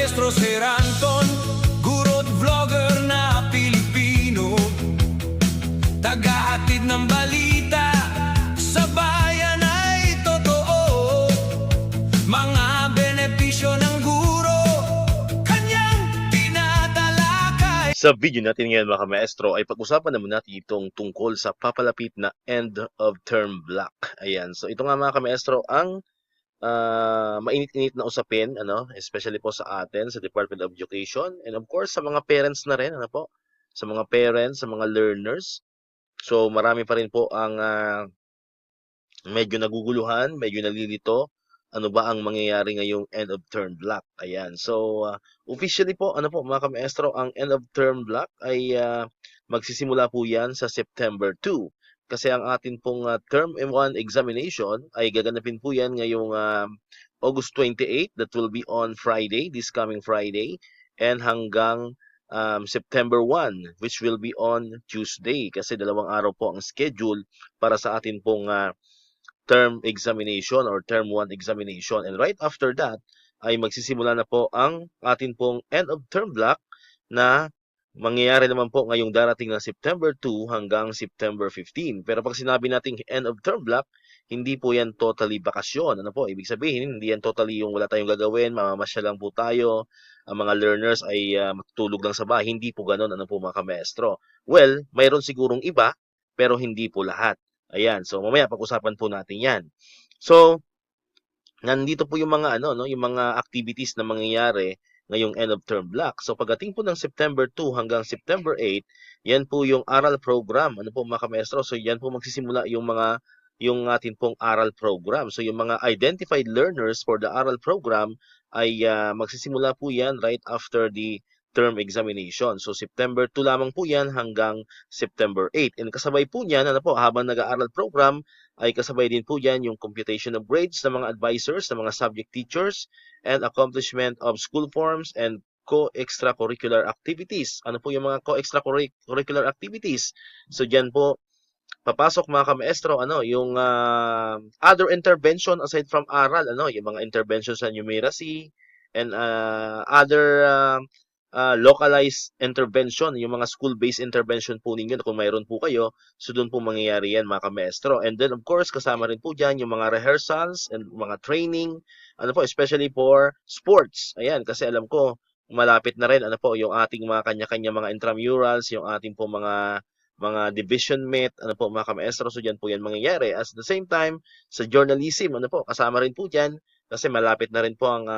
Maestro Sir Anton, guro't vlogger na Pilipino, tagahatid ng balita sa bayan ay totoo. Mga benepisyo ng guro, kanyang tinatalakay. Sa video natin ngayon mga maestro ay pag-usapan naman natin itong tungkol sa papalapit na end of term block. Ayan, so ito nga mga maestro ang mainit-init na usapin, especially po sa atin, sa Department of Education, and of course sa mga parents na rin, sa mga parents, sa mga learners. So marami pa rin po ang medyo naguguluhan, medyo nalilito. Ano ba ang mangyayari ngayong end of term block? Ayan. So officially po, mga maestro, ang end of term block ay magsisimula po 'yan sa September 2. Kasi ang atin pong term 1 examination ay gaganapin po 'yan ngayong August 28. That will be on Friday, this coming Friday, and hanggang September 1, which will be on Tuesday. Kasi 2 araw po ang schedule para sa atin pong term examination or term 1 examination. And right after that ay magsisimula na po ang atin pong end of term block na mangyayari naman po ngayong darating na September 2 hanggang September 15. Pero pag sinabi nating end of term block, hindi po yan totally bakasyon. Ano po? Ibig sabihin, hindi yan totally yung wala tayong gagawin, mamamasyal lang po tayo, ang mga learners ay matutulog lang sa bahay. Hindi po ganun, mga maestro. Well, mayroon sigurong iba, pero hindi po lahat. Ayan, so mamaya pag-usapan po natin yan. So, nandito po yung mga yung mga activities na mangyayari ngayong end of term block. So pagdating po ng September 2 hanggang September 8, yan po yung aral program. Mga maestro? So yan po magsisimula yung atin pong aral program. So yung mga identified learners for the aral program ay magsisimula po yan right after the term examination. So September 2 lamang po yan hanggang September 8. And kasabay po niyan, habang nag-aaral program, ay kasabay din po yan yung computation of grades ng mga advisors, ng mga subject teachers, and accomplishment of school forms and co-extracurricular activities. Ano po yung mga co-extracurricular activities? So dyan po papasok mga ka-maestro, yung other intervention aside from aral, yung mga interventions sa numeracy and other localized intervention, yung mga school-based intervention po ninyo kung mayroon po kayo, so doon po mangyayari yan mga ka-maestro. And then of course, kasama rin po dyan yung mga rehearsals and mga training, especially for sports. Ayan, kasi alam ko, malapit na rin, yung ating mga kanya-kanya mga intramurals, yung ating po mga division mate, mga ka-maestro, so dyan po yan mangyayari. At the same time, sa journalism, kasama rin po dyan, kasi malapit na rin po ang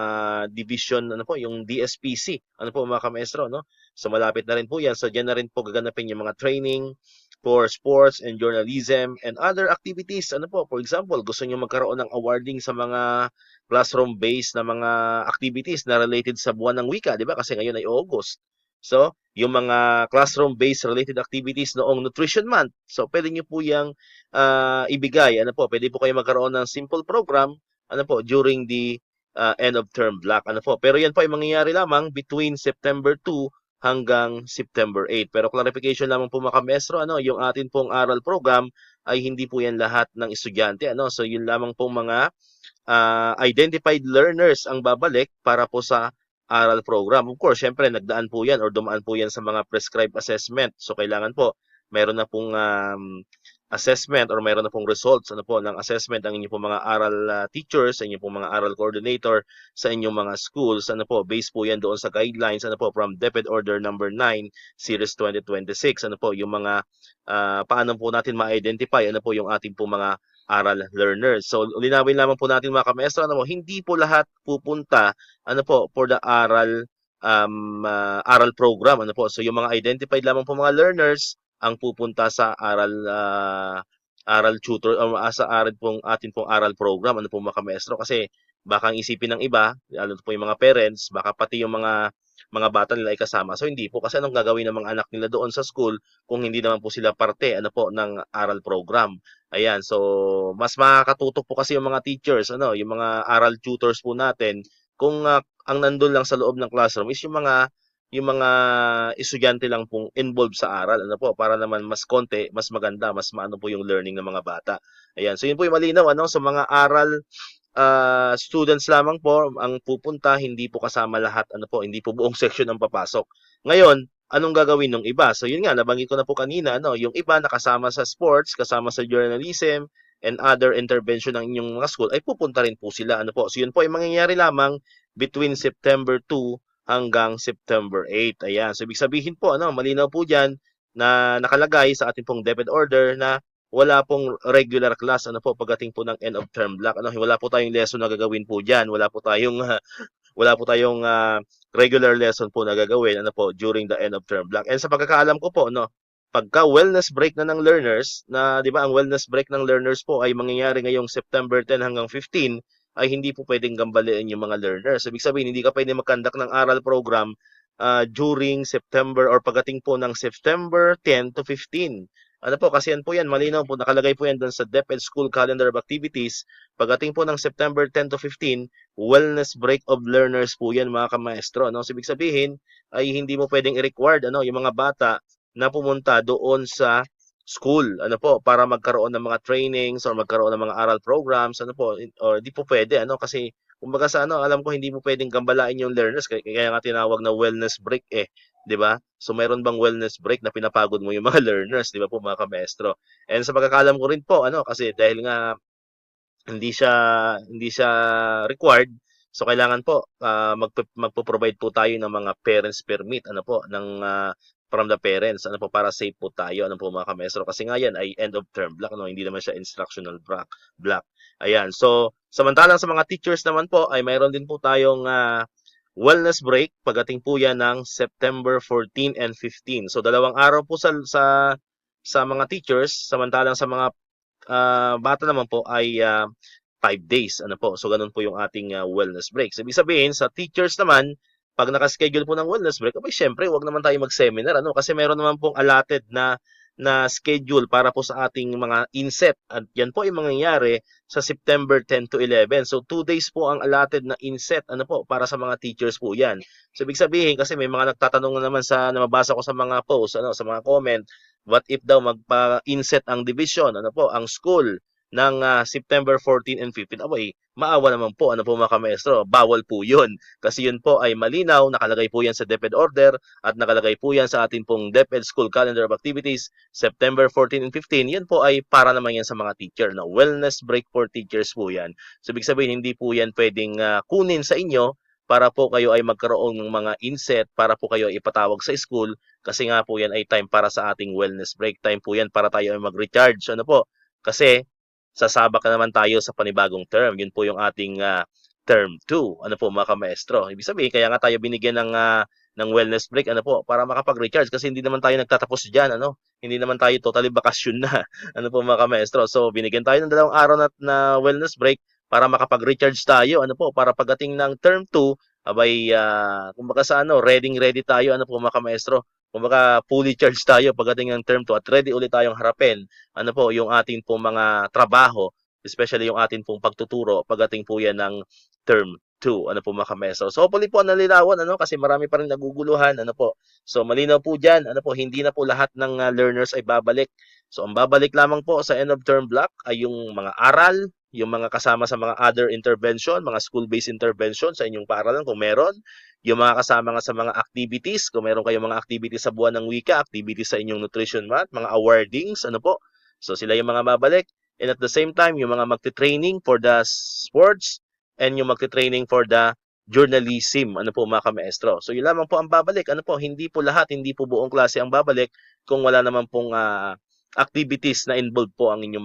division, yung DSPC, mga ka-maestro, So malapit na rin po yan, so dyan na rin po gaganapin yung mga training for sports and journalism and other activities, for example, gusto nyo magkaroon ng awarding sa mga classroom-based na mga activities na related sa buwan ng wika, di ba? Kasi ngayon ay August. So, yung mga classroom-based related activities noong Nutrition Month. So, pwede nyo po yung ibigay. Pwede po kayo magkaroon ng simple program, during the end of term block. Pero yan po ay mangyayari lamang between September 2 hanggang September 8. Pero clarification lamang po mga maestro, yung atin pong aral program ay hindi po yan lahat ng estudyante. So, yun lamang pong mga identified learners ang babalik para po sa aral program. Of course, syempre nagdaan po yan or dumaan po yan sa mga prescribed assessment. So kailangan po meron na pong assessment or meron na pong results ng assessment ang inyong pong mga aral teachers, sa inyong pong mga aral coordinator sa inyong mga schools. Based po yan doon sa guidelines from DepEd Order number 9 Series 2026. Yung mga paano po natin ma-identify yung ating pong mga aral learners. So linawin lamang po natin mga ka-maestro, hindi po lahat pupunta for the aral aral program. So yung mga identified lamang po mga learners ang pupunta sa aral tutor o sa atin pong aral program, mga ka-maestro, kasi baka ang isipin ng iba, po yung mga parents, baka pati yung mga bata nila ay kasama. So hindi po, kasi anong gagawin ng mga anak nila doon sa school kung hindi naman po sila parte ng aral program. Ayan, so mas makakatutok po kasi yung mga teachers, yung mga aral tutors po natin kung ang nandun lang sa loob ng classroom is yung mga estudyante lang pong involved sa aral, para naman mas konti, mas maganda, mas maano po yung learning ng mga bata. Ayan, so yun po yung malinaw, sa mga aral students lamang po ang pupunta, hindi po kasama lahat, ano po, hindi po buong section ang papasok. Ngayon, anong gagawin ng iba? So yun nga, nabanggit ko na po kanina, ano, yung iba nakasama sa sports, kasama sa journalism, and other intervention ng inyong mga school, ay pupunta rin po sila. Ano po? So yun po ay mangyayari lamang between September 2 hanggang September 8. Ayan. So ibig sabihin po, ano, malinaw po dyan na nakalagay sa ating pong DepEd order na wala pong regular class ano po pagdating po ng end of term block ano wala po tayong lesson na gagawin po diyan wala po tayong regular lesson po na gagawin ano po during the end of term block and sa pagkakaalam ko po no pagka wellness break na ng learners na 'di ba ang wellness break ng learners po ay mangyayari ngayong September 10 hanggang 15 ay hindi po pwedeng gambalain yung mga learners. Ibig sabihin, hindi ka pwedeng mag-conduct ng aral program during September or pagdating po ng September 10 to 15. Ano po, kasi yan po yan, malinaw po, nakalagay po yan doon sa DepEd School Calendar of Activities. Pagdating po ng September 10 to 15, wellness break of learners po yan mga kamaestro. No? So, ibig sabihin, ay hindi mo pwedeng i-required ano, yung mga bata na pumunta doon sa school, ano po, para magkaroon ng mga trainings or magkaroon ng mga aral programs, ano po, or di po pwede, ano, kasi kumbaga sa ano, alam ko hindi mo pwedeng gambalain yung learners, kaya nga tinawag na wellness break eh. 'Di ba? So meron bang wellness break na pinapagod mo yung mga learners, 'di ba po mga ka-maestro? And sa pagkakaalam ko rin po ano kasi dahil nga hindi siya required, so kailangan po magpo-provide po tayo ng mga parents permit ano po ng from the parents ano po para safe po tayo ano po mga ka-maestro kasi nga yan ay end of term block no hindi naman siya instructional block. Ayan. So samantalang sa mga teachers naman po ay mayroon din po tayong wellness break pagdating po yan ng September 14 and 15. So dalawang araw po sa mga teachers, samantalang sa mga bata naman po ay 5 days. Ano po? So ganun po yung ating wellness break. So, ibig sabihin sa teachers naman, pag naka-schedule po ng wellness break, abay syempre, wag naman tayo mag-seminar ano kasi meron naman pong allotted na schedule para po sa ating mga inset. At yan po ay mangyayari sa September 10 to 11. So 2 days po ang allotted na inset ano po para sa mga teachers po 'yan. So ibig sabihin kasi may mga nagtatanong na naman sa nababasa ko sa mga posts ano sa mga comment, what if daw magpa-inset ang division ano po ang school ng September 14 and 15. Abay, maawa naman po ano po mga kamaestro, bawal po 'yun. Kasi 'yun po ay malinaw, nakalagay po 'yan sa DepEd order at nakalagay po 'yan sa ating pong DepEd School Calendar of Activities September 14 and 15, yan po ay para naman yan sa mga teacher. No? Wellness break for teachers po yan. So, ibig sabihin, hindi po yan pwedeng kunin sa inyo para po kayo ay magkaroon ng mga inset, para po kayo ay ipatawag sa school, kasi nga po yan ay time para sa ating wellness break. Time po yan para tayo ay mag-recharge. Ano po? Kasi, sasabak na naman tayo sa panibagong term. Yun po yung ating term 2. Ano po mga kamaestro? Ibig sabihin, kaya nga tayo binigyan ng wellness break ano po para makapag-recharge kasi hindi naman tayo nagtatapos diyan ano hindi naman tayo totally bakasyon na ano po mga kamaestro so binigyan tayo ng 2 araw na wellness break para makapag-recharge tayo ano po para pagdating ng term 2 abay kumbaga sa ano ready tayo ano po mga kamaestro kumbaga fully charged tayo pagdating ng term 2 at ready ulit tayong harapin ano po yung ating pong mga trabaho especially yung ating pong pagtuturo pagdating po yan ng term 2, ano po mga kameso. So hopefully po nalinawan ano kasi marami pa rin naguguluhan ano po. So malinaw po diyan ano po hindi na po lahat ng learners ay babalik. So ang babalik lamang po sa end of term block ay yung mga aral, yung mga kasama sa mga other intervention, mga school-based intervention sa inyong paaralan kung meron, yung mga kasama nga sa mga activities, kung meron kayong mga activities sa buwan ng wika, activities sa inyong nutrition month, mga awardings, ano po. So sila yung mga babalik. And at the same time, yung mga magte-training for the sports, and yung magte-training for the journalism, ano po mga kamaestro. So yun lamang po ang babalik. Ano po, hindi po lahat, hindi po buong klase ang babalik kung wala naman pong activities na involved po ang inyong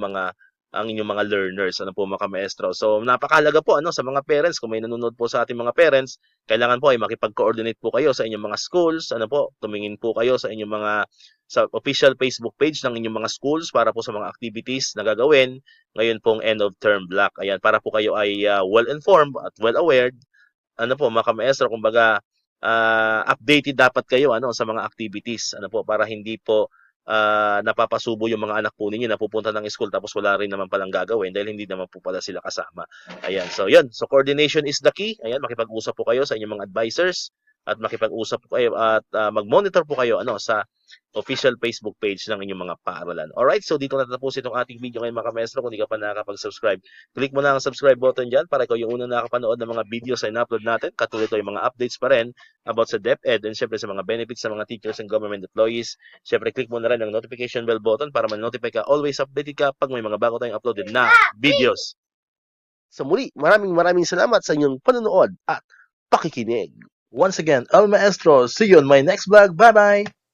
mga learners, ano po mga kamaestro. So napakahalaga po ano sa mga parents, kung may nanonood po sa ating mga parents, kailangan po ay makipag-coordinate po kayo sa inyong mga schools, ano po, tumingin po kayo sa official Facebook page ng inyong mga schools para po sa mga activities na gagawin ngayon pong end of term block. Ayan, para po kayo ay well-informed at well-aware. Ano po, mga kamaestro, kumbaga updated dapat kayo ano sa mga activities. Ano po, para hindi po napapasubo yung mga anak po ninyo na pupunta ng school tapos wala rin naman palang gagawin dahil hindi naman po pala sila kasama. Ayan, so yun. So coordination is the key. Ayan, makipag-usap po kayo sa inyong mga advisors at makipag-usap po kayo at mag-monitor po kayo ano sa official Facebook page ng inyong mga paaralan. Alright, so dito natatapos itong ating video ngayon mga ka-maestro. Kung di ka pa nakakapag-subscribe, click mo na ang subscribe button dyan para ikaw yung unang nakapanood ng mga videos na in-upload natin. Katulad ito yung mga updates pa rin about sa DepEd and syempre sa mga benefits sa mga teachers and government employees. Syempre, click mo na rin ang notification bell button para ma-notify ka, always updated ka pag may mga bago tayong uploaded na videos. Sa muli, maraming salamat sa inyong panonood at pakikinig. Once again, El Maestro. See you on my next vlog. Bye-bye!